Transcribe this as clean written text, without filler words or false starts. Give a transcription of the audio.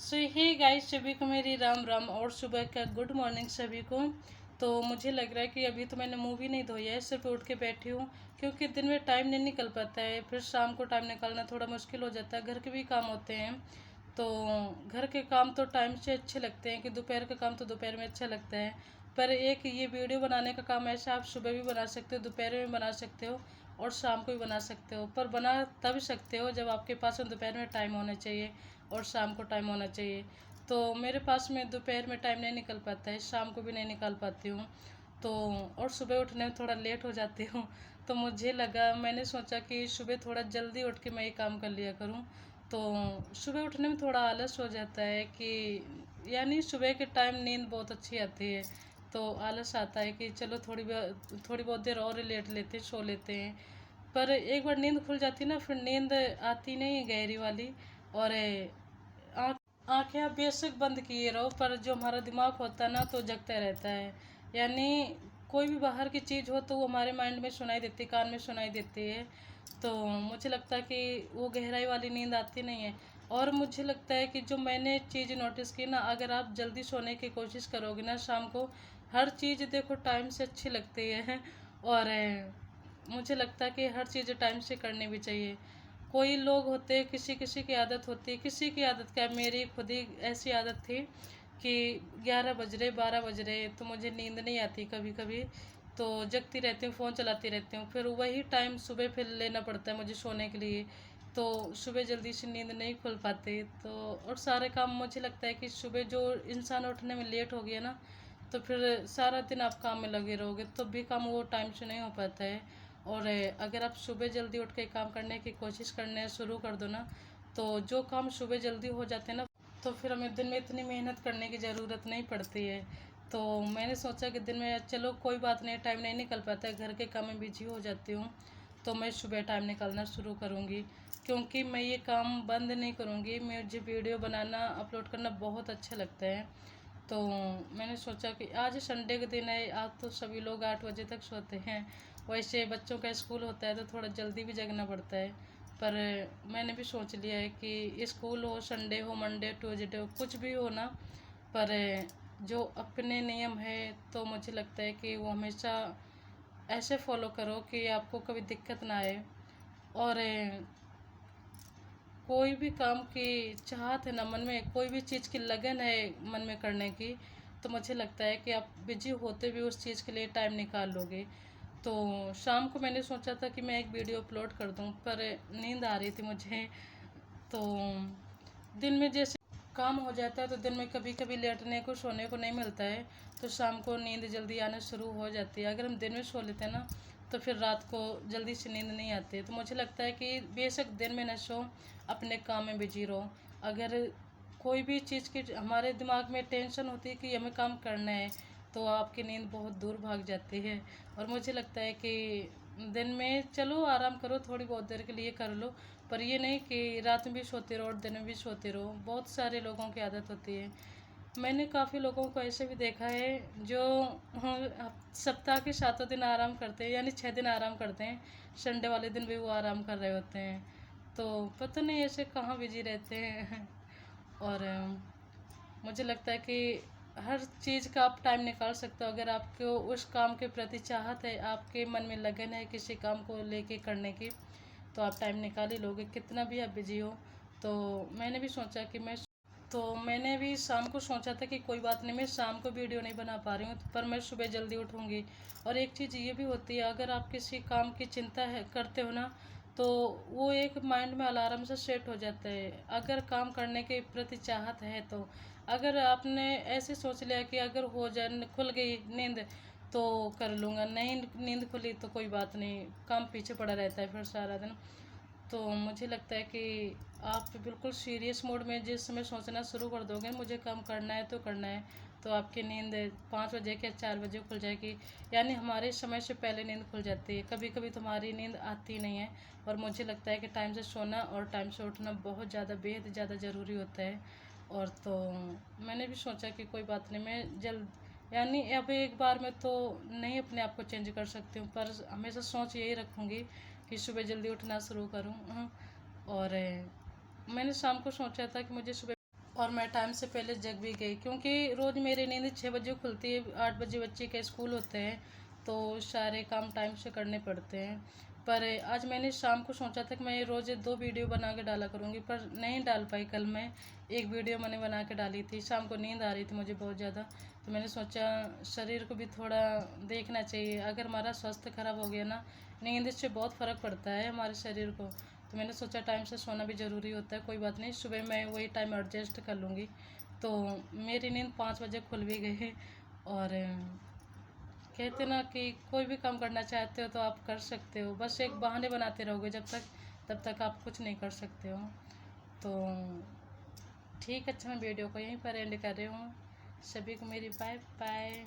सो hey guys, सभी को मेरी राम राम और सुबह का गुड मॉर्निंग सभी को। तो मुझे लग रहा है कि अभी तो मैंने मुंह भी नहीं धोया है, सिर्फ उठ के बैठी हूँ क्योंकि दिन में टाइम नहीं निकल पाता है। फिर शाम को टाइम निकालना थोड़ा मुश्किल हो जाता है, घर के भी काम होते हैं। तो घर के काम तो टाइम से अच्छे लगते हैं कि दोपहर का काम तो दोपहर में अच्छा लगता है। पर एक ये वीडियो बनाने का काम ऐसा, आप सुबह भी बना सकते हो, दोपहर में बना सकते हो और शाम को भी बना सकते हो। पर बना तब सकते हो जब आपके पास में दोपहर में टाइम होना चाहिए और शाम को टाइम होना चाहिए। तो मेरे पास में दोपहर में टाइम नहीं निकल पाता है, शाम को भी नहीं निकाल पाती हूँ। तो और सुबह उठने में थोड़ा लेट हो जाती हूँ। तो मुझे लगा, मैंने सोचा कि सुबह थोड़ा जल्दी उठ के मैं ये काम कर लिया करूँ। तो सुबह उठने में थोड़ा आलस हो जाता है कि यानी सुबह के टाइम नींद बहुत अच्छी आती है। तो आलस आता है कि चलो थोड़ी बहुत देर और लेट लेते हैं, सो लेते हैं। पर एक बार नींद खुल जाती है ना, फिर नींद आती नहीं है गहरी वाली। और आंखें आप बेशक बंद किए रहो, पर जो हमारा दिमाग होता है ना, तो जगता रहता है। यानी कोई भी बाहर की चीज़ हो तो वो हमारे माइंड में सुनाई देती है, कान में सुनाई देती है। तो मुझे लगता है कि वो गहराई वाली नींद आती नहीं है। और मुझे लगता है कि जो मैंने चीज़ नोटिस की ना, अगर आप जल्दी सोने की कोशिश करोगे ना शाम को, हर चीज़ देखो टाइम से अच्छी लगती है। और मुझे लगता है कि हर चीज़ टाइम से करनी भी चाहिए। कोई लोग होते हैं, किसी किसी की आदत होती है, किसी की आदत क्या, मेरी खुद ही ऐसी आदत थी कि 11 बज रहे, 12 बज रहे तो मुझे नींद नहीं आती कभी कभी। तो जगती रहती हूँ, फ़ोन चलाती रहती हूँ, फिर वही टाइम सुबह फिर लेना पड़ता है मुझे सोने के लिए। तो सुबह जल्दी से नींद नहीं खुल पाती। तो और सारे काम, मुझे लगता है कि सुबह जो इंसान उठने में लेट हो गया ना, तो फिर सारा दिन आप काम में लगे रहोगे तो भी काम वो टाइम से नहीं हो पाता है। और अगर आप सुबह जल्दी उठ के काम करने की कोशिश करने शुरू कर दो ना, तो जो काम सुबह जल्दी हो जाते हैं ना, तो फिर हमें दिन में इतनी मेहनत करने की ज़रूरत नहीं पड़ती है। तो मैंने सोचा कि दिन में चलो कोई बात नहीं, टाइम नहीं निकल पाता है, घर के काम में बिजी हो जाती हूँ, तो मैं सुबह टाइम निकालना शुरू करूँगी। क्योंकि मैं ये काम बंद नहीं करूँगी, मुझे वीडियो बनाना, अपलोड करना बहुत अच्छा लगता है। तो मैंने सोचा कि आज संडे का दिन है, आज तो सभी लोग 8 बजे तक सोते हैं। वैसे बच्चों का स्कूल होता है तो थोड़ा जल्दी भी जगना पड़ता है। पर मैंने भी सोच लिया है कि स्कूल हो, संडे हो, मंडे ट्यूसडे हो, कुछ भी हो ना, पर जो अपने नियम है तो मुझे लगता है कि वो हमेशा ऐसे फॉलो करो कि आपको कभी दिक्कत ना आए। और कोई भी काम की चाहत है ना मन में, कोई भी चीज़ की लगन है मन में करने की, तो मुझे लगता है कि आप बिजी होते भी उस चीज़ के लिए टाइम निकाल लोगे। तो शाम को मैंने सोचा था कि मैं एक वीडियो अपलोड कर दूं, पर नींद आ रही थी मुझे। तो दिन में जैसे काम हो जाता है तो दिन में कभी कभी लेटने को, सोने को नहीं मिलता है, तो शाम को नींद जल्दी आना शुरू हो जाती है। अगर हम दिन में सो लेते हैं ना, तो फिर रात को जल्दी से नींद नहीं आती है। तो मुझे लगता है कि बेशक दिन में न सो, अपने काम में बिजी रहो। अगर कोई भी चीज़ की हमारे दिमाग में टेंशन होती है कि हमें काम करना है, तो आपकी नींद बहुत दूर भाग जाती है। और मुझे लगता है कि दिन में चलो आराम करो, थोड़ी बहुत देर के लिए कर लो, पर ये नहीं कि रात में भी सोते रहो और दिन में भी सोते रहो। बहुत सारे लोगों की आदत होती है। मैंने काफ़ी लोगों को ऐसे भी देखा है जो सप्ताह के 7 दिन आराम करते हैं, यानी 6 दिन आराम करते हैं, संडे वाले दिन भी वो आराम कर रहे होते हैं। तो पता नहीं ऐसे कहाँ बिजी रहते हैं। और मुझे लगता है कि हर चीज़ का आप टाइम निकाल सकते हो, अगर आपको उस काम के प्रति चाहत है, आपके मन में लगन है किसी काम को लेके करने की, तो आप टाइम निकाल ही लोगे, कितना भी आप बिजी हो। तो मैंने भी सोचा कि मैंने भी शाम को सोचा था कि कोई बात नहीं, मैं शाम को वीडियो नहीं बना पा रही हूँ, पर मैं सुबह जल्दी उठूँगी। और एक चीज़ ये भी होती है, अगर आप किसी काम की चिंता है करते हो ना, तो वो एक माइंड में अलार्म से सेट हो जाता है, अगर काम करने के प्रति चाहत है तो। अगर आपने ऐसे सोच लिया कि अगर हो जाए, खुल गई नींद तो कर लूँगा, नहीं नींद खुली तो कोई बात नहीं, काम पीछे पड़ा रहता है फिर सारा दिन। तो मुझे लगता है कि आप बिल्कुल सीरियस मोड में जिस समय सोचना शुरू कर दोगे मुझे काम करना है तो करना है, तो आपकी नींद 5 बजे के 4 बजे खुल जाएगी। यानी हमारे समय से पहले नींद खुल जाती है। कभी कभी तो हमारी नींद आती नहीं है। और मुझे लगता है कि टाइम से सोना और टाइम से उठना बहुत ज़्यादा, बेहद ज़्यादा ज़रूरी होता है। और तो मैंने भी सोचा कि कोई बात नहीं, मैं जल्द, यानी अब एक बार में तो नहीं अपने आप को चेंज कर सकती हूँ, पर हमेशा सोच यही रखूँगी कि सुबह जल्दी उठना शुरू करूँ। और मैंने शाम को सोचा था कि मुझे सुबह, और मैं टाइम से पहले जग भी गई, क्योंकि रोज़ मेरी नींद 6 बजे खुलती है, 8 बजे बच्चे के स्कूल होते हैं, तो सारे काम टाइम से करने पड़ते हैं। पर आज मैंने शाम को सोचा था कि मैं रोज़ 2 वीडियो बना के डाला करूँगी, पर नहीं डाल पाई। कल मैं एक वीडियो मैंने बना के डाली थी, शाम को नींद आ रही थी मुझे बहुत ज़्यादा, तो मैंने सोचा शरीर को भी थोड़ा देखना चाहिए। अगर हमारा स्वास्थ्य खराब हो गया ना, नींद से बहुत फ़र्क पड़ता है हमारे शरीर को, तो मैंने सोचा टाइम से सोना भी ज़रूरी होता है। कोई बात नहीं, सुबह मैं वही टाइम एडजस्ट कर लूँगी। तो मेरी नींद 5 बजे खुल भी गई। और कहते ना कि कोई भी काम करना चाहते हो तो आप कर सकते हो, बस एक बहाने बनाते रहोगे जब तक, तब तक आप कुछ नहीं कर सकते हो। तो ठीक है, अच्छा मैं वीडियो को यहीं पर एंड कर रही हूँ। सभी को मेरी बाय बाय।